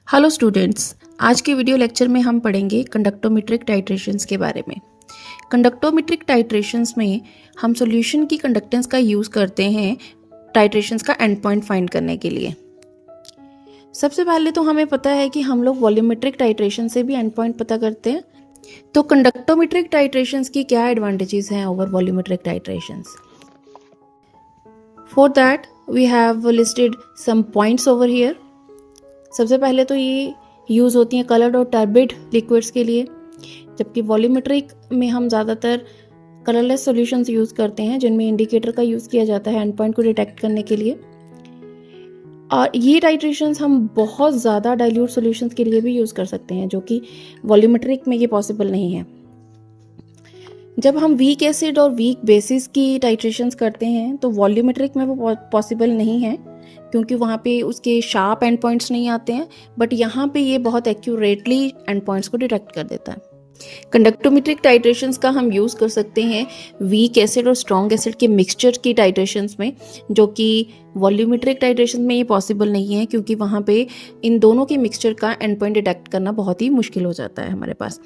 Hello students, आज के video lecture में हम पढ़ेंगे कंडक्टोमेट्रिक टाइट्रेशंस के बारे में। कंडक्टोमेट्रिक टाइट्रेशंस में हम सॉल्यूशन की कंडक्टेंस का यूज़ करते हैं टाइट्रेशंस का एंड पॉइंट फाइंड करने के लिए। सबसे पहले तो हमें पता है कि हम लोग वॉल्यूमेट्रिक टाइट्रेशन से भी एंड पॉइंट पता करते हैं। तो कंडक्टोमेट्रिक टाइट्रेशंस की क्या एडवांटेजेस हैं over volumetric titrations? For that we have listed some points over here. सबसे पहले तो ये यूज़ होती हैं कलर्ड और टर्बिड लिक्विड्स के लिए, जबकि वॉल्यूमेट्रिक में हम ज़्यादातर कलरलेस सॉल्यूशंस यूज़ करते हैं जिनमें इंडिकेटर का यूज़ किया जाता है एंड पॉइंट को डिटेक्ट करने के लिए। और ये टाइट्रेशंस हम बहुत ज़्यादा डाइल्यूट सॉल्यूशंस के लिए भी यूज़ कर सकते हैं, जो कि वॉल्यूमेट्रिक में ये पॉसिबल नहीं है। जब हम वीक एसिड और वीक बेसिस की टाइट्रेशंस करते हैं तो वॉल्यूमेट्रिक में वो पॉसिबल नहीं है, क्योंकि वहाँ पे उसके शार्प एंड पॉइंट्स नहीं आते हैं, बट यहाँ पे ये बहुत एक्यूरेटली एंड पॉइंट्स को डिटेक्ट कर देता है। कंडक्टोमेट्रिक टाइट्रेशंस का हम यूज़ कर सकते हैं वीक एसिड और स्ट्रॉन्ग एसिड के मिक्सचर की टाइट्रेशंस में, जो कि वॉल्यूमेट्रिक टाइट्रेशन में ये पॉसिबल नहीं है, क्योंकि वहाँ पे इन दोनों के मिक्सचर का एंड पॉइंट डिटेक्ट करना बहुत ही मुश्किल हो जाता है हमारे पास।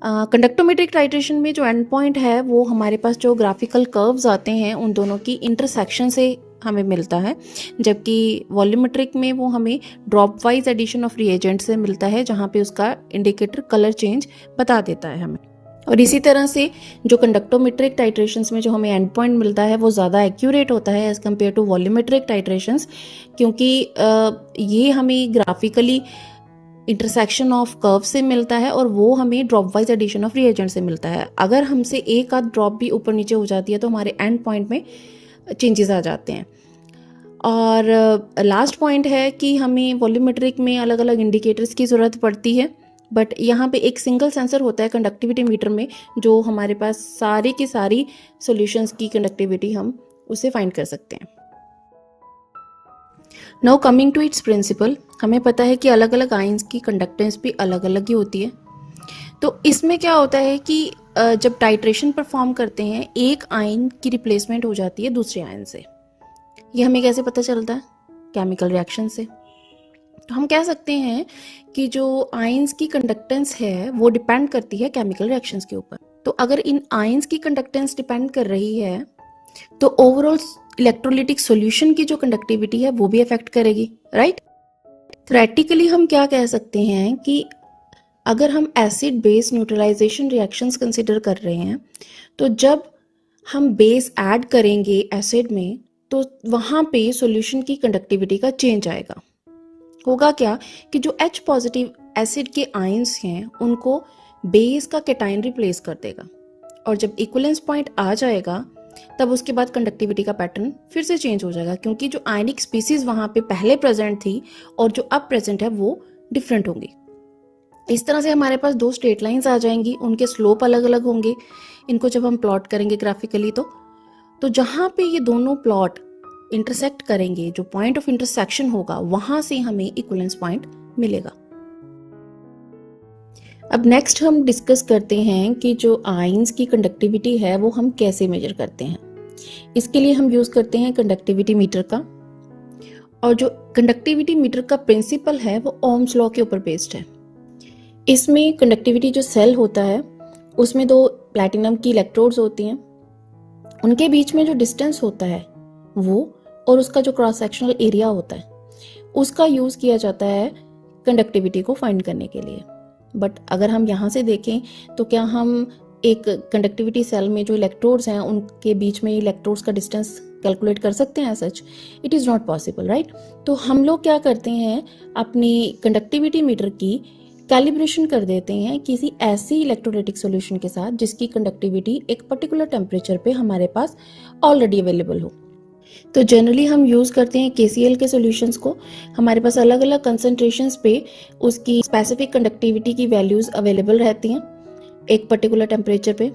कंडक्टोमेट्रिक टाइट्रेशन में जो एंड पॉइंट है वो हमारे पास जो ग्राफिकल कर्व्स आते हैं उन दोनों की इंटरसेक्शन से हमें मिलता है, जबकि वॉल्यूमेट्रिक में वो हमें dropwise addition of reagent से मिलता है, जहाँ पे उसका इंडिकेटर कलर चेंज बता देता है हमें। और इसी तरह से जो कंडक्टोमेट्रिक टाइट्रेशंस में जो हमें एंड पॉइंट मिलता है वो ज़्यादा एक्यूरेट होता है as compare to volumetric titrations, क्योंकि ये हमें ग्राफिकली इंटरसेक्शन ऑफ कर्व से मिलता है और वो हमें dropwise addition of reagent से मिलता है। अगर हमसे एक आध ड्रॉप भी ऊपर नीचे हो जाती है तो हमारे एंड पॉइंट में चेंजेस आ जाते हैं। और लास्ट पॉइंट है कि हमें वॉल्यूमेट्रिक में अलग अलग इंडिकेटर्स की ज़रूरत पड़ती है, बट यहाँ पे एक सिंगल सेंसर होता है कंडक्टिविटी मीटर में, जो हमारे पास सारी की सारी सॉल्यूशंस की कंडक्टिविटी हम उसे फाइंड कर सकते हैं। Now coming to its principle, हमें पता है कि अलग अलग आयंस की कंडक्टेंस भी अलग अलग ही होती है। तो इसमें क्या होता है कि जब टाइट्रेशन परफॉर्म करते हैं एक आयन की रिप्लेसमेंट हो जाती है दूसरे आयन से। ये हमें कैसे पता चलता है? केमिकल रिएक्शन से। तो हम कह सकते हैं कि जो आयंस की कंडक्टेंस है वो डिपेंड करती है केमिकल रिएक्शंस के ऊपर। तो अगर इन आयंस की कंडक्टेंस डिपेंड कर रही है तो ओवरऑल इलेक्ट्रोलिटिक सॉल्यूशन की जो कंडक्टिविटी है वो भी अफेक्ट करेगी, राइट? थ्योरेटिकली हम क्या कह सकते हैं कि अगर हम acid base neutralisation reactions consider कर रहे हैं तो जब हम बेस ऐड करेंगे एसिड में तो वहाँ पे सॉल्यूशन की कंडक्टिविटी का चेंज आएगा। होगा क्या कि जो H पॉजिटिव एसिड के आयंस हैं उनको बेस का कैटायन रिप्लेस कर देगा, और जब इक्विवेलेंस पॉइंट आ जाएगा तब उसके बाद कंडक्टिविटी का पैटर्न फिर से चेंज हो जाएगा, क्योंकि जो आयनिक स्पीसीज वहाँ पे पहले प्रेजेंट थी और जो अब प्रेजेंट है वो डिफरेंट होंगी। इस तरह से हमारे पास दो स्ट्रेट लाइंस आ जाएंगी, उनके स्लोप अलग अलग होंगे। इनको जब हम प्लॉट करेंगे ग्राफिकली तो जहाँ पे ये दोनों प्लॉट इंटरसेक्ट करेंगे, जो पॉइंट ऑफ इंटरसेक्शन होगा वहां से हमें इक्विवेलेंस पॉइंट मिलेगा। अब नेक्स्ट हम डिस्कस करते हैं कि जो आयंस की कंडक्टिविटी है वो हम कैसे मेजर करते हैं। इसके लिए हम यूज करते हैं कंडक्टिविटी मीटर का, और जो कंडक्टिविटी मीटर का प्रिंसिपल है वो ओम्स लॉ के ऊपर बेस्ड है। इसमें कंडक्टिविटी जो सेल होता है उसमें दो प्लैटिनम की इलेक्ट्रोड्स होती हैं, उनके बीच में जो डिस्टेंस होता है वो और उसका जो क्रॉस सेक्शनल एरिया होता है उसका यूज किया जाता है कंडक्टिविटी को फाइंड करने के लिए। बट अगर हम यहाँ से देखें तो क्या हम एक कंडक्टिविटी सेल में जो इलेक्ट्रोड्स हैं उनके बीच में इलेक्ट्रोड्स का डिस्टेंस कैलकुलेट कर सकते हैं? Such it is not possible, right? तो हम लोग क्या करते हैं, अपनी कंडक्टिविटी मीटर की कैलिब्रेशन कर देते हैं किसी ऐसी इलेक्ट्रोलाइटिक सॉल्यूशन के साथ जिसकी कंडक्टिविटी एक पर्टिकुलर टेम्परेचर पे हमारे पास ऑलरेडी अवेलेबल हो। तो जनरली हम यूज़ करते हैं KCl के सॉल्यूशंस को। हमारे पास अलग अलग कंसंट्रेशंस पे उसकी स्पेसिफिक कंडक्टिविटी की वैल्यूज़ अवेलेबल रहती हैं एक पर्टिकुलर टेम्परेचर पे,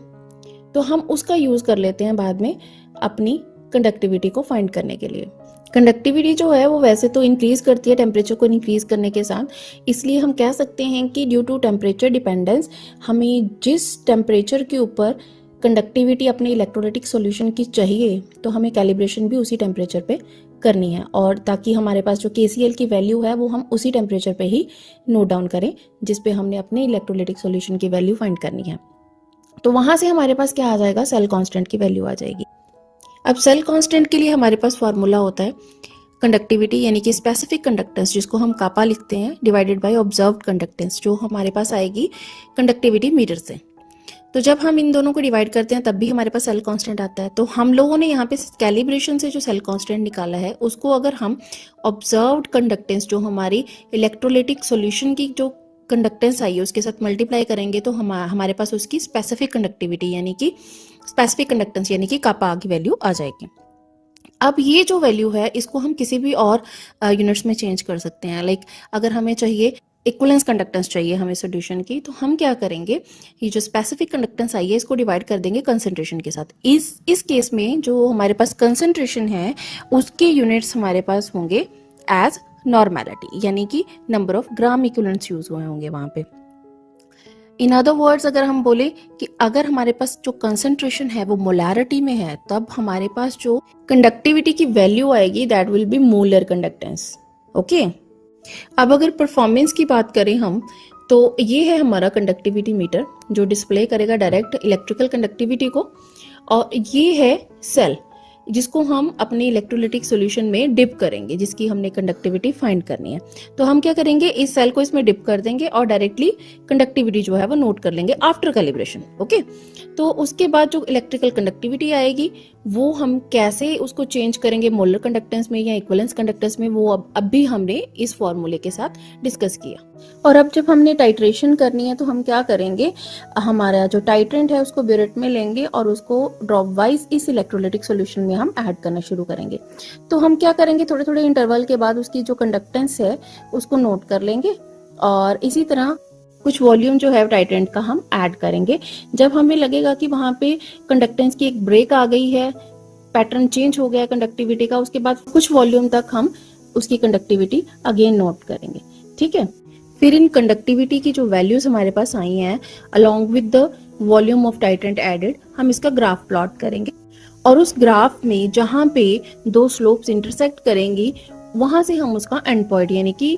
तो हम उसका यूज़ कर लेते हैं बाद में अपनी कंडक्टिविटी को फाइंड करने के लिए। कंडक्टिविटी जो है वो वैसे तो इंक्रीज करती है टेम्परेचर को इंक्रीज करने के साथ, इसलिए हम कह सकते हैं कि ड्यू टू टेम्परेचर डिपेंडेंस हमें जिस टेम्परेचर के ऊपर कंडक्टिविटी अपने इलेक्ट्रोलाइटिक सॉल्यूशन की चाहिए तो हमें कैलिब्रेशन भी उसी टेम्परेचर पे करनी है, और ताकि हमारे पास जो KCl की वैल्यू है वो हम उसी टेम्परेचर पे ही नोट डाउन करें जिस पे हमने अपने इलेक्ट्रोलाइटिक सॉल्यूशन की वैल्यू फाइंड करनी है। तो वहाँ से हमारे पास क्या आ जाएगा, सेल कांस्टेंट की वैल्यू आ जाएगी। अब सेल कांस्टेंट के लिए हमारे पास फार्मूला होता है कंडक्टिविटी यानी कि स्पेसिफिक कंडक्टेंस, जिसको हम कापा लिखते हैं, डिवाइडेड बाय ऑब्जर्व्ड कंडक्टेंस, जो हमारे पास आएगी कंडक्टिविटी मीटर से। तो जब हम इन दोनों को डिवाइड करते हैं तब भी हमारे पास सेल कांस्टेंट आता है। तो हम लोगों ने यहाँ पे कैलिब्रेशन से जो सेल कांस्टेंट निकाला है उसको अगर हम ऑब्जर्व्ड कंडक्टेंस, जो हमारी इलेक्ट्रोलाइटिक सॉल्यूशन की जो कंडक्टेंस आई है उसके साथ मल्टीप्लाई करेंगे तो हमारे पास उसकी स्पेसिफिक कंडक्टिविटी यानी कि स्पेसिफिक कंडक्टेंस यानी कि कापा की वैल्यू आ जाएगी। अब ये जो वैल्यू है इसको हम किसी भी और यूनिट्स में चेंज कर सकते हैं। लाइक अगर हमें चाहिए इक्विवेलेंस कंडक्टेंस चाहिए हमें सॉल्यूशन की, तो हम क्या करेंगे, ये जो स्पेसिफिक कंडक्टेंस आई है इसको डिवाइड कर देंगे कंसंट्रेशन के साथ। इस केस में जो हमारे पास कंसंट्रेशन है उसके यूनिट्स हमारे पास होंगे एज नॉर्मेलिटी, यानी कि number of gram equivalents use हुए होंगे वहां पे। इन अदर वर्ड्स अगर हम बोले कि अगर हमारे पास जो कंसंट्रेशन है वो मोलैरिटी में है, तब हमारे पास जो कंडक्टिविटी की वैल्यू आएगी that will be molar conductance. Okay, अब अगर परफॉर्मेंस की बात करें हम, तो ये है हमारा कंडक्टिविटी मीटर जो डिस्प्ले करेगा डायरेक्ट इलेक्ट्रिकल कंडक्टिविटी को, और ये है सेल जिसको हम अपने इलेक्ट्रोलाइटिक सॉल्यूशन में डिप करेंगे, जिसकी हमने कंडक्टिविटी फाइंड करनी है। तो हम क्या करेंगे, इस सेल को इसमें डिप कर देंगे और डायरेक्टली कंडक्टिविटी जो है वो नोट कर लेंगे आफ्टर कैलिब्रेशन। ओके, तो उसके बाद जो इलेक्ट्रिकल कंडक्टिविटी आएगी वो हम कैसे उसको चेंज करेंगे मोलर कंडक्टेंस में या इक्विवेलेंस कंडक्टेंस में, वो अब भी हमने इस फॉर्मूले के साथ डिस्कस किया। और अब जब हमने टाइट्रेशन करनी है तो हम क्या करेंगे, हमारा जो टाइट्रेंट है उसको ब्यूरेट में लेंगे और उसको ड्रॉप वाइज इस इलेक्ट्रोलाइटिक सॉल्यूशन में हम ऐड करना शुरू करेंगे। तो हम क्या करेंगे, थोड़े थोड़े इंटरवल के बाद उसकी जो कंडक्टेंस है उसको नोट कर लेंगे और इसी तरह कुछ वॉल्यूम जो है टाइट्रेंट का हम ऐड करेंगे। जब हमें लगेगा कि वहां पे कंडक्टेंस की एक ब्रेक आ गई है, पैटर्न चेंज हो गया कंडक्टिविटी का, उसके बाद कुछ वॉल्यूम तक हम उसकी कंडक्टिविटी अगेन नोट करेंगे। ठीक है, फिर इन कंडक्टिविटी की जो वैल्यूज हमारे पास आई हैं along with the volume of titrant added, हम इसका ग्राफ प्लॉट करेंगे और उस ग्राफ में जहां पे दो स्लोप्स इंटरसेक्ट करेंगी वहां से हम उसका एंड पॉइंट यानी कि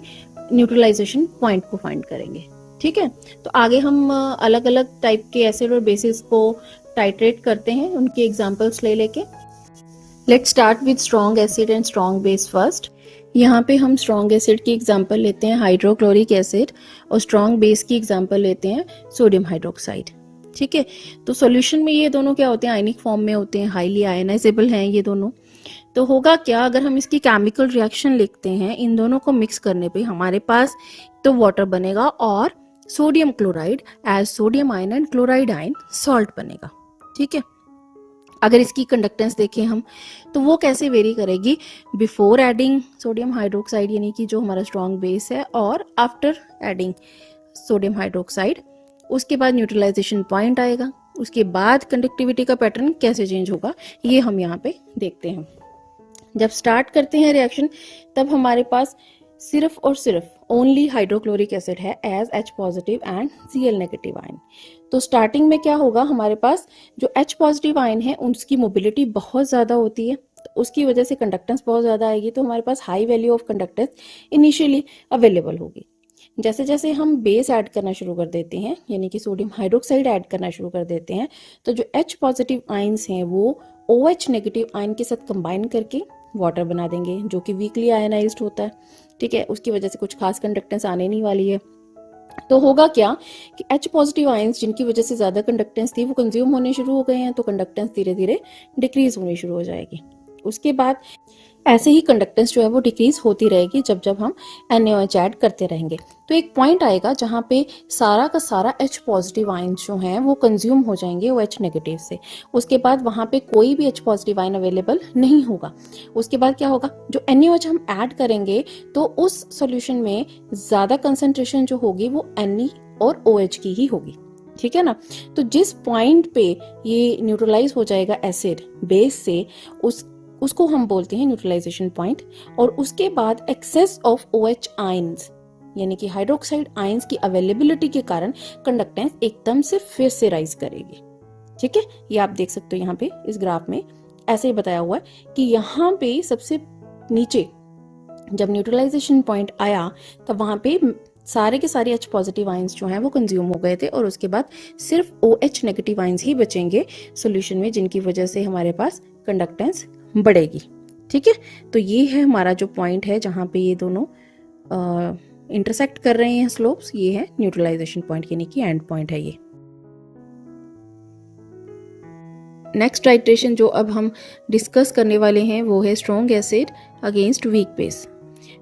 न्यूट्रलाइजेशन पॉइंट को फाइंड करेंगे। ठीक है, तो आगे हम अलग अलग टाइप के एसिड और बेसिस को टाइट्रेट करते हैं, उनके एग्जांपल्स ले लेके। Let's start with strong acid and strong base first. यहाँ पे हम स्ट्रॉन्ग एसिड की एग्जांपल लेते हैं हाइड्रोक्लोरिक एसिड और स्ट्रॉन्ग बेस की एग्जांपल लेते हैं सोडियम हाइड्रोक्साइड। ठीक है, तो सॉल्यूशन में ये दोनों क्या होते हैं, आयनिक फॉर्म में होते हैं, हाईली आयनाइजेबल हैं ये दोनों। तो होगा क्या, अगर हम इसकी केमिकल रिएक्शन लिखते हैं इन दोनों को मिक्स करने पे हमारे पास तो वाटर बनेगा और sodium chloride as sodium ion and chloride ion salt बनेगा। ठीक है, अगर इसकी कंडक्टेंस देखें हम तो वो कैसे वेरी करेगी, बिफोर एडिंग सोडियम हाइड्रोक्साइड यानी कि जो हमारा स्ट्रॉन्ग बेस है और आफ्टर एडिंग सोडियम हाइड्रोक्साइड, उसके बाद न्यूट्रलाइजेशन पॉइंट आएगा, उसके बाद कंडक्टिविटी का पैटर्न कैसे चेंज होगा ये हम यहाँ पे देखते हैं। जब स्टार्ट करते हैं रिएक्शन तब हमारे पास सिर्फ और सिर्फ ओनली हाइड्रोक्लोरिक एसिड है as H positive and Cl negative ion. तो स्टार्टिंग में क्या होगा, हमारे पास जो H पॉजिटिव आयन है उसकी मोबिलिटी बहुत ज़्यादा होती है, तो उसकी वजह से कंडक्टेंस बहुत ज़्यादा आएगी, तो हमारे पास high value of conductance initially available होगी। जैसे जैसे हम बेस ऐड करना शुरू कर देते हैं यानी कि सोडियम हाइड्रोक्साइड ऐड करना शुरू कर देते हैं, तो जो H पॉजिटिव आयन्स हैं वो OH नेगेटिव आयन के साथ कंबाइन करके वाटर बना देंगे जो कि वीकली आयनाइज्ड होता है। ठीक है, उसकी वजह से कुछ खास कंडक्टेंस आने नहीं वाली है। तो होगा क्या कि H पॉजिटिव आयंस जिनकी वजह से ज्यादा कंडक्टेंस थी वो कंज्यूम होने शुरू हो गए हैं, तो कंडक्टेंस धीरे धीरे डिक्रीज होनी शुरू हो जाएगी। उसके बाद ऐसे ही कंडक्टेंस जो है वो डिक्रीज होती रहेगी जब जब हम NaOH ऐड करते रहेंगे। तो एक पॉइंट आएगा जहाँ पे सारा का सारा H पॉजिटिव आयन जो हैं वो कंज्यूम हो जाएंगे OH नेगेटिव से। उसके बाद वहाँ पे कोई भी H पॉजिटिव आयन अवेलेबल नहीं होगा। उसके बाद क्या होगा, जो NaOH हम ऐड करेंगे तो उस सॉल्यूशन में ज़्यादा कंसंट्रेशन जो होगी वो Ne और OH की ही होगी। ठीक है ना, तो जिस पॉइंट पे ये न्यूट्रलाइज हो जाएगा एसिड बेस से उसको हम बोलते हैं न्यूट्रलाइजेशन पॉइंट। और उसके बाद एक्सेस ऑफ OH आयंस यानी कि हाइड्रोक्साइड आयंस की अवेलेबिलिटी के कारण कंडक्टेंस एकदम से फिर से राइज करेगी। ठीक है, ये आप देख सकते हो यहाँ पे इस ग्राफ में ऐसे ही बताया हुआ है कि यहाँ पे सबसे नीचे जब न्यूट्रलाइजेशन पॉइंट आया तब वहाँ पे सारे के सारे H पॉजिटिव आयंस जो हैं वो कंज्यूम हो गए थे और उसके बाद सिर्फ OH नेगेटिव आयंस ही बचेंगे सॉल्यूशन में, जिनकी वजह से हमारे पास कंडक्टेंस बढ़ेगी। ठीक है, तो ये है हमारा जो पॉइंट है जहाँ पे ये दोनों इंटरसेक्ट कर रहे हैं स्लोप्स, ये है न्यूट्रलाइजेशन पॉइंट यानी कि एंड पॉइंट है ये। नेक्स्ट टाइट्रेशन जो अब हम डिस्कस करने वाले हैं वो है strong acid against weak base.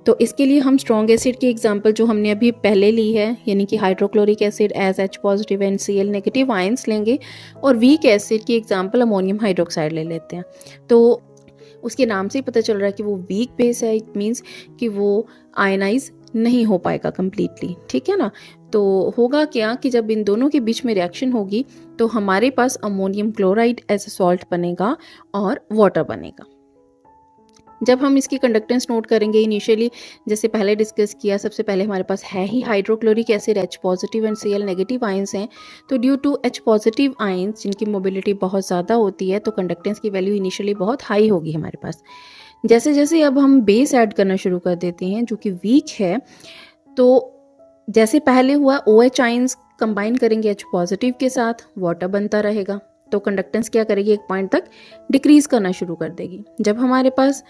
तो इसके लिए हम स्ट्रॉन्ग एसिड की एग्जांपल जो हमने अभी पहले ली है यानी कि hydrochloric acid as H positive and Cl negative ions लेंगे, और वीक एसिड की एग्जांपल अमोनियम हाइड्रोक्साइड ले लेते हैं। तो उसके नाम से ही पता चल रहा है कि वो वीक बेस है, इट मीन्स कि वो आयनाइज नहीं हो पाएगा कंप्लीटली। ठीक है ना, तो होगा क्या कि जब इन दोनों के बीच में रिएक्शन होगी तो हमारे पास ammonium chloride as a salt बनेगा और वाटर बनेगा। जब हम इसकी कंडक्टेंस नोट करेंगे इनिशियली जैसे पहले डिस्कस किया, सबसे पहले हमारे पास है ही hydrochloric acid H positive and Cl negative ions हैं, तो due to H positive ions जिनकी मोबिलिटी बहुत ज़्यादा होती है तो कंडक्टेंस की वैल्यू इनिशियली बहुत हाई होगी हमारे पास। जैसे जैसे अब हम बेस ऐड करना शुरू कर देते हैं जो कि वीक है, तो जैसे पहले हुआ OH आयंस कंबाइन करेंगे H पॉजिटिव के साथ, वाटर बनता रहेगा, तो कंडक्टेंस क्या करेगी एक पॉइंट तक डिक्रीज करना शुरू कर देगी। जब हमारे पास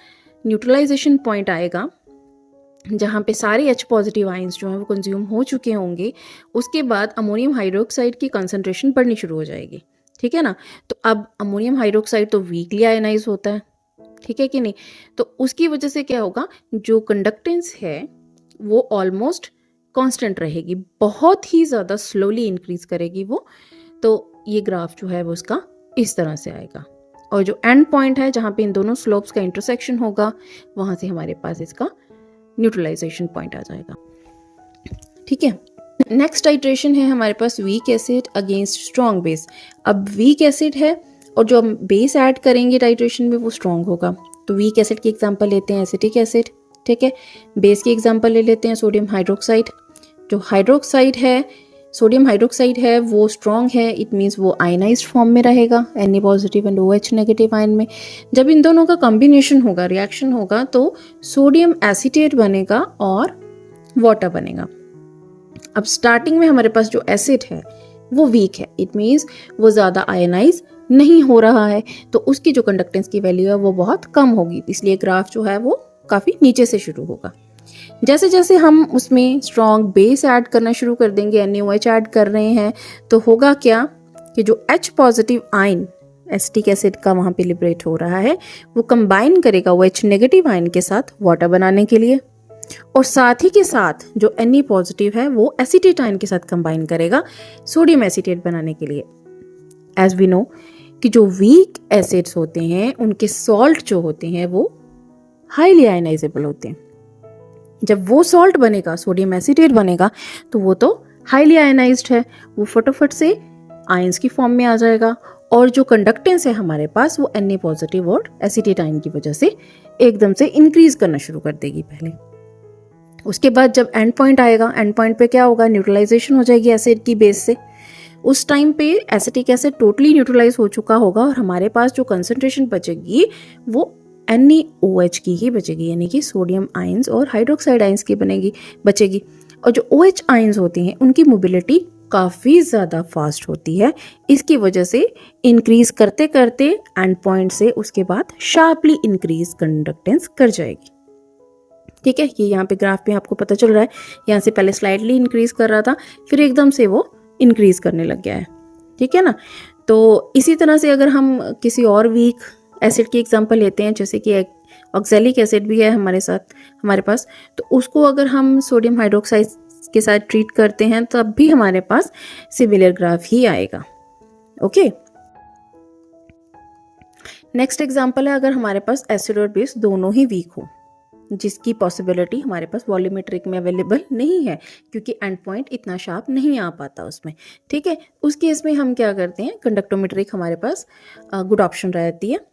न्यूट्रलाइजेशन पॉइंट आएगा जहाँ पे सारे H पॉजिटिव आयंस जो हैं वो कंज्यूम हो चुके होंगे, उसके बाद अमोनियम हाइड्रोक्साइड की कंसंट्रेशन बढ़नी शुरू हो जाएगी। ठीक है ना, तो अब अमोनियम हाइड्रोक्साइड तो वीकली आयनाइज होता है, ठीक है कि नहीं, तो उसकी वजह से क्या होगा, जो कंडक्टेंस है वो ऑलमोस्ट कांस्टेंट रहेगी, बहुत ही ज़्यादा स्लोली इंक्रीज करेगी वो। तो ये ग्राफ जो है वो उसका इस तरह से आएगा, और जो एंड पॉइंट है जहाँ पे इन दोनों स्लोप्स का इंटरसेक्शन होगा वहाँ से हमारे पास इसका न्यूट्रलाइजेशन पॉइंट आ जाएगा। ठीक है, नेक्स्ट टाइट्रेशन है हमारे पास weak acid against strong base. अब वीक एसिड है और जो हम बेस ऐड करेंगे टाइट्रेशन में वो स्ट्रॉन्ग होगा। तो वीक एसिड की एग्जांपल लेते हैं एसिटिक एसिड, ठीक है। बेस की एग्जांपल ले लेते हैं सोडियम हाइड्रोक्साइड। जो हाइड्रोक्साइड है, सोडियम हाइड्रोक्साइड है, वो स्ट्रॉन्ग है, इट मीन्स वो आयनाइज्ड फॉर्म में रहेगा Na positive and OH negative ion में। जब इन दोनों का कॉम्बिनेशन होगा, रिएक्शन होगा, तो सोडियम एसीटेट बनेगा और वाटर बनेगा। अब स्टार्टिंग में हमारे पास जो एसिड है वो वीक है, इट मीन्स वो ज़्यादा आयनाइज नहीं हो रहा है, तो उसकी जो कंडक्टेंस की वैल्यू है वो बहुत कम होगी, इसलिए ग्राफ जो है वो काफ़ी नीचे से शुरू होगा। जैसे जैसे हम उसमें स्ट्रॉन्ग बेस ऐड करना शुरू कर देंगे, NaOH ऐड कर रहे हैं, तो होगा क्या कि जो H positive ion acetic acid का वहाँ पे लिबरेट हो रहा है वो कंबाइन करेगा OH नेगेटिव आयन के साथ वाटर बनाने के लिए, और साथ ही के साथ जो Na पॉजिटिव है वो एसीटेट आयन के साथ कंबाइन करेगा सोडियम एसीटेट बनाने के लिए। एज वी नो कि जो वीक एसिड्स होते हैं उनके सॉल्ट जो होते हैं वो हाईली आयनाइजेबल होते हैं। जब वो सॉल्ट बनेगा, सोडियम एसीटेट बनेगा, तो वो तो हाईली आयनाइज्ड है, वो फटाफट से आयंस की फॉर्म में आ जाएगा, और जो कंडक्टेंस है हमारे पास वो Na पॉजिटिव और एसीटेट आयन की वजह से एकदम से इंक्रीज करना शुरू कर देगी पहले। उसके बाद जब एंड पॉइंट आएगा, एंड पॉइंट पे क्या होगा, न्यूट्रलाइजेशन हो जाएगी एसिड की बेस से। उस टाइम पे एसिटिक एसिड टोटली न्यूट्रलाइज हो चुका होगा और हमारे पास जो कंसंट्रेशन बचेगी वो NaOH की ही बचेगी, यानी कि सोडियम आयंस और हाइड्रोक्साइड आयंस की बचेगी। और जो OH आयंस होती हैं उनकी मोबिलिटी काफ़ी ज़्यादा फास्ट होती है, इसकी वजह से इंक्रीज करते करते एंड पॉइंट से उसके बाद शार्पली इंक्रीज कंडक्टेंस कर जाएगी। ठीक है, ये यहाँ पे ग्राफ पे आपको पता चल रहा है, यहाँ से पहले स्लाइडली इंक्रीज कर रहा था, फिर एकदम से वो इंक्रीज करने लग गया है। ठीक है ना, तो इसी तरह से अगर हम किसी और वीक एसिड की एग्जांपल लेते हैं, जैसे कि ऑक्सैलिक एसिड भी है हमारे पास, तो उसको अगर हम सोडियम हाइड्रोक्साइड के साथ ट्रीट करते हैं तब भी हमारे पास सिमिलर ग्राफ ही आएगा। ओके, नेक्स्ट एग्जांपल है अगर हमारे पास एसिड और बेस दोनों ही वीक हो, जिसकी पॉसिबिलिटी हमारे पास वॉल्यूमेट्रिक में अवेलेबल नहीं है क्योंकि एंड पॉइंट इतना शार्प नहीं आ पाता उसमें। ठीक है, उस केस में हम क्या करते हैं, कंडक्टोमेट्रिक हमारे पास गुड ऑप्शन रहती है।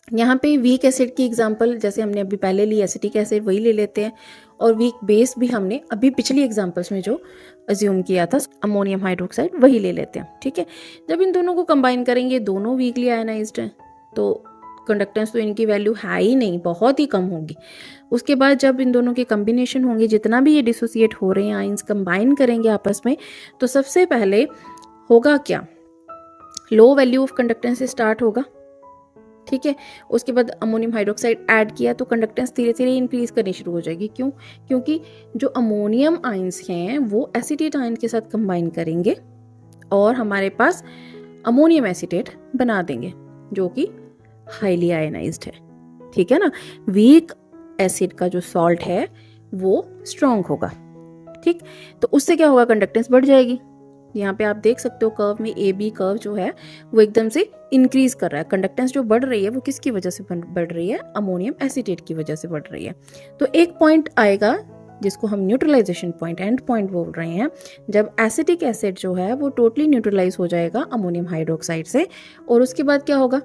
यहाँ पे वीक एसिड की एग्जांपल जैसे हमने अभी पहले ली एसिटिक एसिड वही ले लेते हैं, और वीक बेस भी हमने अभी पिछली एग्जांपल्स में जो अज्यूम किया था अमोनियम हाइड्रोक्साइड वही ले लेते हैं। ठीक है, जब इन दोनों को कंबाइन करेंगे, दोनों वीकली आयनाइज्ड हैं, तो कंडक्टेंस तो इनकी वैल्यू है ही नहीं, बहुत ही कम होगी। उसके बाद जब इन दोनों के कम्बिनेशन होंगे, जितना भी ये डिसोसिएट हो रहे हैं आइंस कंबाइन करेंगे आपस में, तो सबसे पहले होगा क्या, लो वैल्यू ऑफ कंडक्टेंस से स्टार्ट होगा, ठीक है। उसके बाद अमोनियम हाइड्रोक्साइड ऐड किया तो कंडक्टेंस धीरे धीरे इंक्रीज करनी शुरू हो जाएगी। क्यों? क्योंकि जो अमोनियम आइंस हैं वो एसीटेट आयन के साथ कंबाइन करेंगे और हमारे पास अमोनियम एसीटेट बना देंगे जो कि हाईली आयनाइज्ड है, ठीक है ना। वीक एसिड का जो सॉल्ट है वो स्ट्रॉन्ग होगा, ठीक। तो उससे क्या होगा, कंडक्टेंस बढ़ जाएगी। यहाँ पे आप देख सकते हो कर्व में ए बी कर्व जो है वो एकदम से इंक्रीज कर रहा है। कंडक्टेंस जो बढ़ रही है वो किसकी वजह से बढ़ रही है, अमोनियम एसीटेट की वजह से बढ़ रही है। तो एक पॉइंट आएगा जिसको हम न्यूट्रलाइजेशन पॉइंट, एंड पॉइंट बोल रहे हैं, जब एसिटिक एसिड जो है वो टोटली न्यूट्रलाइज हो जाएगा अमोनियम हाइड्रोक्साइड से, और उसके बाद क्या होगा,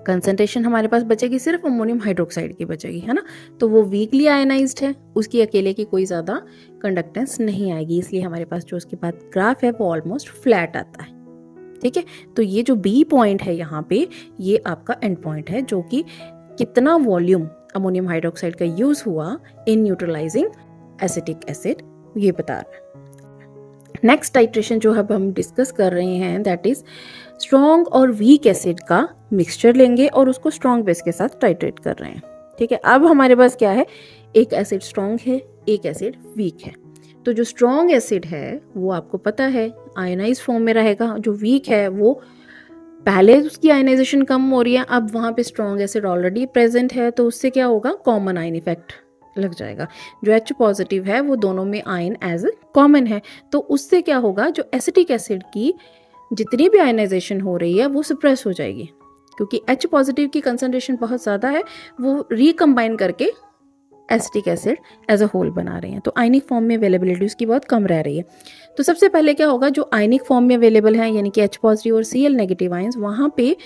कंसंट्रेशन हमारे पास बचेगी सिर्फ अमोनियम हाइड्रोक्साइड की बचेगी, है ना। तो वो वीकली आयनाइज्ड है, उसकी अकेले की कोई ज़्यादा कंडक्टेंस नहीं आएगी, इसलिए हमारे पास जो उसके बाद ग्राफ है वो ऑलमोस्ट फ्लैट आता है, ठीक है। तो ये जो बी पॉइंट है यहाँ पे, ये आपका एंड पॉइंट है जो कि कितना वॉल्यूम अमोनियम हाइड्रोक्साइड का यूज हुआ इन न्यूट्रलाइजिंग एसिटिक एसिड, ये बता रहा है। नेक्स्ट टाइट्रेशन जो अब हम डिस्कस कर रहे हैं दैट इज स्ट्रॉन्ग और वीक एसिड का मिक्सचर लेंगे और उसको स्ट्रॉन्ग बेस के साथ टाइट्रेट कर रहे हैं, ठीक है। अब हमारे पास क्या है, एक एसिड स्ट्रॉन्ग है, एक एसिड वीक है। तो जो स्ट्रॉन्ग एसिड है वो आपको पता है आयनाइज फॉर्म में रहेगा, जो वीक है वो पहले उसकी आयनाइजेशन कम हो रही है, अब वहाँ पे स्ट्रॉन्ग एसिड ऑलरेडी प्रेजेंट है, तो उससे क्या होगा, कॉमन आयन इफेक्ट लग जाएगा। जो H पॉजिटिव है वो दोनों में आयन एज कॉमन है, तो उससे क्या होगा, जो एसिटिक एसिड की जितनी भी आयनाइजेशन हो रही है वो सप्रेस हो जाएगी, क्योंकि H पॉजिटिव की कंसंट्रेशन बहुत ज़्यादा है, वो रिकम्बाइन करके acetic acid as a whole बना रहे हैं, तो आयनिक फॉर्म में अवेलेबिलिटी उसकी बहुत कम रह रही है। तो सबसे पहले क्या होगा, जो आयनिक फॉर्म में अवेलेबल है यानी कि H पॉजिटिव और Cl नेगेटिव आयंस, वहाँ पे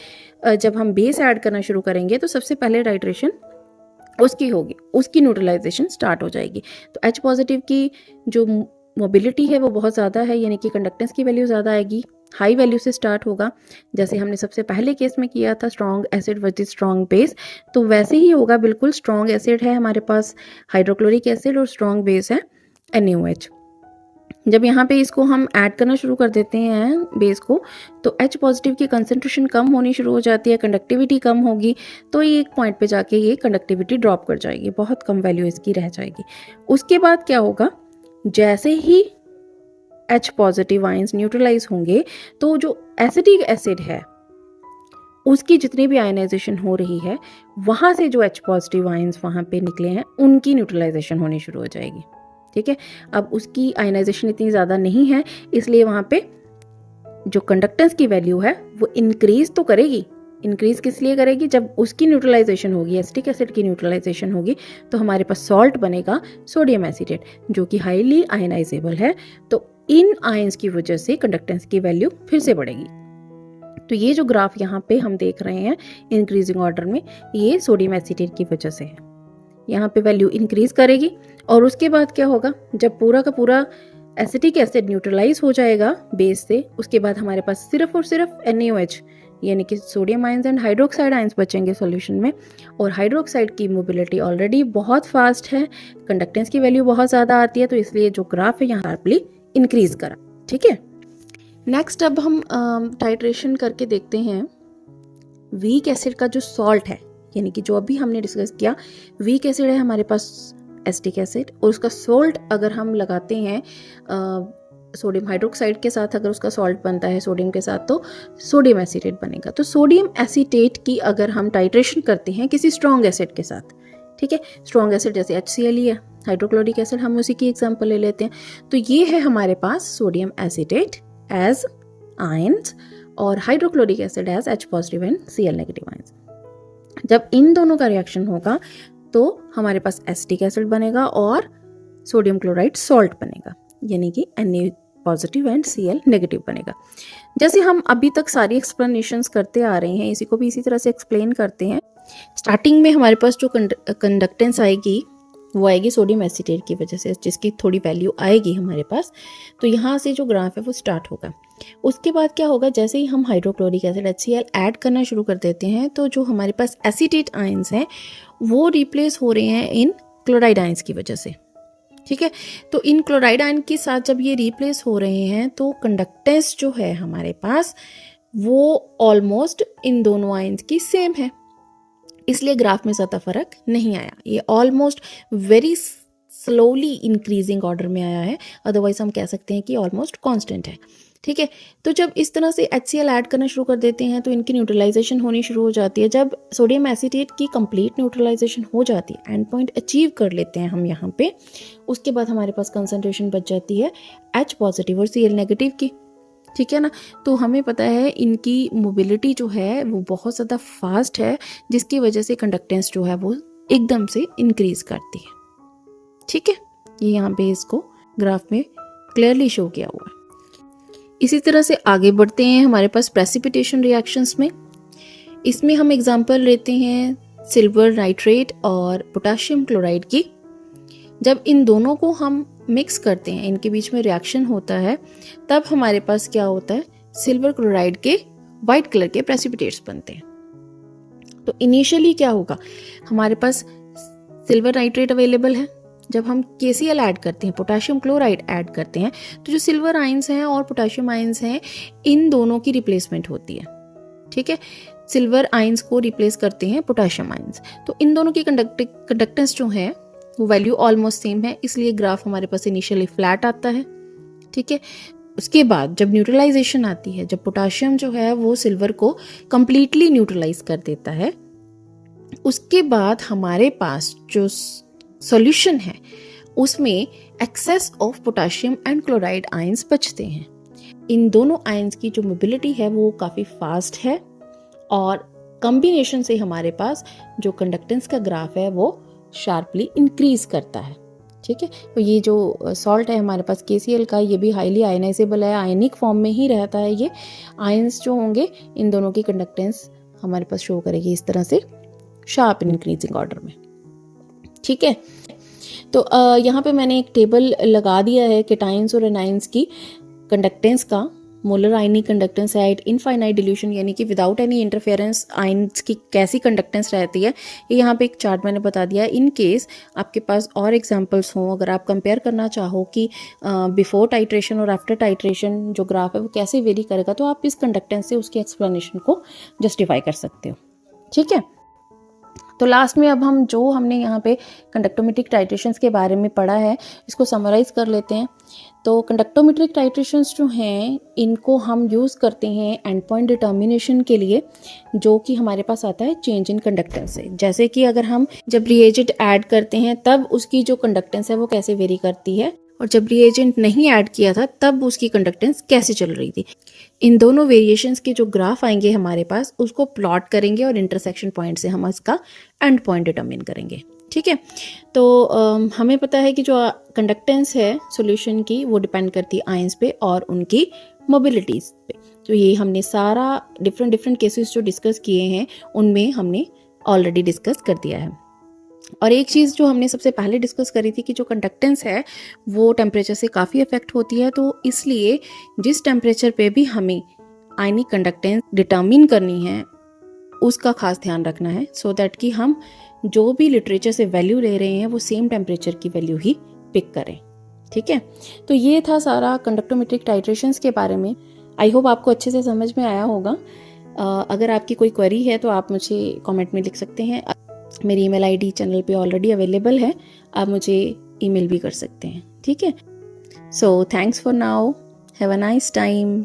जब हम बेस ऐड करना शुरू करेंगे तो सबसे पहले टाइट्रेशन उसकी होगी, उसकी न्यूट्रलाइजेशन स्टार्ट हो जाएगी। तो H पॉजिटिव की जो मोबिलिटी है वो बहुत ज़्यादा है, यानी कि कंडक्टेंस की वैल्यू ज़्यादा आएगी, हाई वैल्यू से स्टार्ट होगा, जैसे हमने सबसे पहले केस में किया था strong acid versus strong base, तो वैसे ही होगा बिल्कुल। स्ट्रॉन्ग एसिड है हमारे पास हाइड्रोक्लोरिक एसिड और स्ट्रॉन्ग बेस है NaOH। जब यहाँ पे इसको हम ऐड करना शुरू कर देते हैं बेस को, तो H पॉजिटिव की कंसंट्रेशन कम होनी शुरू हो जाती है, कंडक्टिविटी कम होगी, तो ये एक पॉइंट पे जाके ये कंडक्टिविटी ड्रॉप कर जाएगी, बहुत कम वैल्यू इसकी रह जाएगी। उसके बाद क्या होगा, जैसे ही H पॉजिटिव आयंस न्यूट्रलाइज होंगे तो जो एसिटिक एसिड है उसकी जितनी भी आयनाइजेशन हो रही है, वहाँ से जो H पॉजिटिव आयंस वहाँ पे निकले हैं उनकी न्यूट्रलाइजेशन होनी शुरू हो जाएगी, ठीक है। अब उसकी आयनाइजेशन इतनी ज़्यादा नहीं है, इसलिए वहाँ पे जो कंडक्टेंस की वैल्यू है वो इंक्रीज तो करेगी। इंक्रीज किस लिए करेगी, जब उसकी न्यूट्रलाइजेशन होगी, एसिटिक एसिड की न्यूट्रलाइजेशन होगी, तो हमारे पास सॉल्ट बनेगा सोडियम एसीटेट जो कि हाईली आयनाइजेबल है, तो इन आयंस की वजह से कंडक्टेंस की वैल्यू फिर से बढ़ेगी। तो ये जो ग्राफ यहाँ पे हम देख रहे हैं इंक्रीजिंग ऑर्डर में, ये सोडियम एसीटेट की वजह से है। यहाँ पे वैल्यू इंक्रीज करेगी और उसके बाद क्या होगा, जब पूरा का पूरा एसिटिक एसिड न्यूट्रलाइज हो जाएगा बेस से, उसके बाद हमारे पास सिर्फ और सिर्फ NaOH यानी कि sodium ions and hydroxide ions बचेंगे सॉल्यूशन में, और हाइड्रोक्साइड की मोबिलिटी ऑलरेडी बहुत फास्ट है, कंडक्टेंस की वैल्यू बहुत ज़्यादा आती है, तो इसलिए जो ग्राफ है यहाँ शार्पली इंक्रीज करा, ठीक है। नेक्स्ट अब हम टाइट्रेशन करके देखते हैं वीक एसिड का जो सॉल्ट है, यानी कि जो अभी हमने डिस्कस किया, वीक एसिड है हमारे पास एसिटिक एसिड, और उसका सॉल्ट अगर हम लगाते हैं सोडियम हाइड्रोक्साइड के साथ, अगर उसका सॉल्ट बनता है सोडियम के साथ तो सोडियम एसीटेट बनेगा। तो सोडियम एसीटेट की अगर हम टाइट्रेशन करते हैं किसी स्ट्रॉन्ग एसिड के साथ, ठीक है, स्ट्रॉन्ग एसिड जैसे HCl ही है, हाइड्रोक्लोरिक एसिड, हम उसी की एग्जांपल ले लेते हैं, तो ये है हमारे पास सोडियम एसीटेट एज आयंस और hydrochloric acid as H positive and Cl negative ions. जब इन दोनों का रिएक्शन होगा तो हमारे पास एसिटिक एसिड बनेगा और सोडियम क्लोराइड सॉल्ट बनेगा, यानी कि Na positive and Cl negative बनेगा। जैसे हम अभी तक सारी एक्सप्लेनेशंस करते आ रहे हैं, इसी को भी इसी तरह से एक्सप्लेन करते हैं। स्टार्टिंग में हमारे पास जो कंडक्टेंस आएगी वो आएगी सोडियम एसीटेट की वजह से, जिसकी थोड़ी वैल्यू आएगी हमारे पास। तो यहाँ से जो ग्राफ है वो स्टार्ट होगा। उसके बाद क्या होगा, जैसे ही हम हाइड्रोक्लोरिक एसिड HCl ऐड करना शुरू कर देते हैं तो जो हमारे पास एसीटेट आयंस हैं वो रिप्लेस हो रहे हैं इन क्लोराइड आयंस की वजह से। ठीक है, तो इन क्लोराइड आयन के साथ जब ये रिप्लेस हो रहे हैं तो कंडक्टेंस जो है हमारे पास वो ऑलमोस्ट इन दोनों आयंस की सेम है, इसलिए ग्राफ में ज़्यादा फर्क नहीं आया। ये almost very slowly increasing order में आया है, अदरवाइज हम कह सकते हैं कि ऑलमोस्ट कांस्टेंट है। ठीक है, तो जब इस तरह से HCl ऐड करना शुरू कर देते हैं तो इनकी न्यूट्रलाइजेशन होनी शुरू हो जाती है। जब सोडियम एसीटेट की कंप्लीट न्यूट्रलाइजेशन हो जाती है, एंड पॉइंट अचीव कर लेते हैं हम यहाँ पे, उसके बाद हमारे पास कंसंट्रेशन बच जाती है H पॉजिटिव और Cl नेगेटिव की। ठीक है ना, तो हमें पता है इनकी मोबिलिटी जो है वो बहुत ज़्यादा फास्ट है, जिसकी वजह से कंडक्टेंस जो है वो एकदम से इंक्रीज करती है। ठीक है, ये यहाँ पे इसको ग्राफ में क्लियरली शो किया हुआ है। इसी तरह से आगे बढ़ते हैं हमारे पास प्रेसिपिटेशन रिएक्शंस में। इसमें हम एग्जांपल लेते हैं सिल्वर नाइट्रेट और पोटाशियम क्लोराइड की। जब इन दोनों को हम मिक्स करते हैं, इनके बीच में रिएक्शन होता है, तब हमारे पास क्या होता है, सिल्वर क्लोराइड के वाइट कलर के प्रेसिपिटेट्स बनते हैं। तो इनिशियली क्या होगा, हमारे पास सिल्वर नाइट्रेट अवेलेबल है। जब हम KCl ऐड करते हैं, पोटाशियम क्लोराइड ऐड करते हैं, तो जो सिल्वर आयंस हैं और पोटाशियम आयंस हैं, इन दोनों की रिप्लेसमेंट होती है। ठीक है, सिल्वर आयंस को रिप्लेस करते हैं पोटाशियम आयंस। तो इन दोनों की कंडक्टेंस जो है वो वैल्यू ऑलमोस्ट सेम है, इसलिए ग्राफ हमारे पास इनिशियली फ्लैट आता है। ठीक है, उसके बाद जब न्यूट्रलाइजेशन आती है, जब पोटाशियम जो है वो सिल्वर को कंप्लीटली न्यूट्रलाइज कर देता है, उसके बाद हमारे पास जो सॉल्यूशन है उसमें excess of potassium and chloride ions बचते हैं। इन दोनों आयंस की जो मोबिलिटी है वो काफ़ी फास्ट है, और कॉम्बिनेशन से हमारे पास जो कंडक्टेंस का ग्राफ है वो शार्पली इंक्रीज करता है। ठीक है, तो ये जो सॉल्ट है हमारे पास KCl का, ये भी हाईली आयनाइजेबल है, आयनिक फॉर्म में ही रहता है। ये आयंस जो होंगे इन दोनों की कंडक्टेंस हमारे पास शो करेगी इस तरह से शार्प इंक्रीजिंग ऑर्डर में। ठीक है, तो यहाँ पे मैंने एक टेबल लगा दिया है केटाइंस और एनाइंस की कंडक्टेंस का। Molar ionic conductance at infinite dilution, यानी कि विदाउट एनी इंटरफेरेंस आयंस की कैसी कंडक्टेंस रहती है, ये यहाँ पे एक चार्ट मैंने बता दिया है। इन केस आपके पास और एग्जांपल्स हों, अगर आप कंपेयर करना चाहो कि बिफोर टाइट्रेशन और आफ्टर टाइट्रेशन जो ग्राफ है वो कैसे वेरी करेगा, तो आप इस कंडक्टेंस से उसके एक्सप्लेनेशन को जस्टिफाई कर सकते हो। ठीक है, तो लास्ट में अब हम जो हमने यहाँ पे कंडक्टोमेट्रिक टाइट्रेशंस के बारे में पढ़ा है इसको समराइज़ कर लेते हैं। तो कंडक्टोमेट्रिक टाइट्रेशंस जो हैं इनको हम यूज़ करते हैं एंड पॉइंट डिटर्मिनेशन के लिए, जो कि हमारे पास आता है चेंज इन कंडक्टेंस से। जैसे कि अगर हम जब रिएजेंट ऐड करते हैं तब उसकी जो कंडक्टेंस है वो कैसे वेरी करती है, और जब रिएजेंट नहीं ऐड किया था तब उसकी कंडक्टेंस कैसे चल रही थी। इन दोनों वेरिएशंस के जो ग्राफ आएंगे हमारे पास उसको प्लॉट करेंगे और इंटरसेक्शन पॉइंट से हम इसका एंड पॉइंट डिटरमिन करेंगे। ठीक है, तो हमें पता है कि जो कंडक्टेंस है सॉल्यूशन की वो डिपेंड करती है आयंस पे और उनकी मोबिलिटीज़ पे। तो ये हमने सारा डिफरेंट केसेस जो डिस्कस किए हैं उनमें हमने ऑलरेडी डिस्कस कर दिया है। और एक चीज़ जो हमने सबसे पहले डिस्कस करी थी कि जो कंडक्टेंस है वो टेम्परेचर से काफ़ी अफेक्ट होती है, तो इसलिए जिस टेम्परेचर पे भी हमें आयनिक कंडक्टेंस डिटर्मिन करनी है उसका खास ध्यान रखना है, सो दैट कि हम जो भी लिटरेचर से वैल्यू ले रहे हैं वो सेम टेम्परेचर की वैल्यू ही पिक करें। ठीक है, तो ये था सारा कंडक्टोमेट्रिक टाइट्रेशंस के बारे में। आई होप आपको अच्छे से समझ में आया होगा। अगर आपकी कोई क्वेरी है तो आप मुझे कमेंट में लिख सकते हैं। मेरी ईमेल आईडी चैनल पे ऑलरेडी अवेलेबल है, आप मुझे ईमेल भी कर सकते हैं। ठीक है, so thanks for now, have a nice time.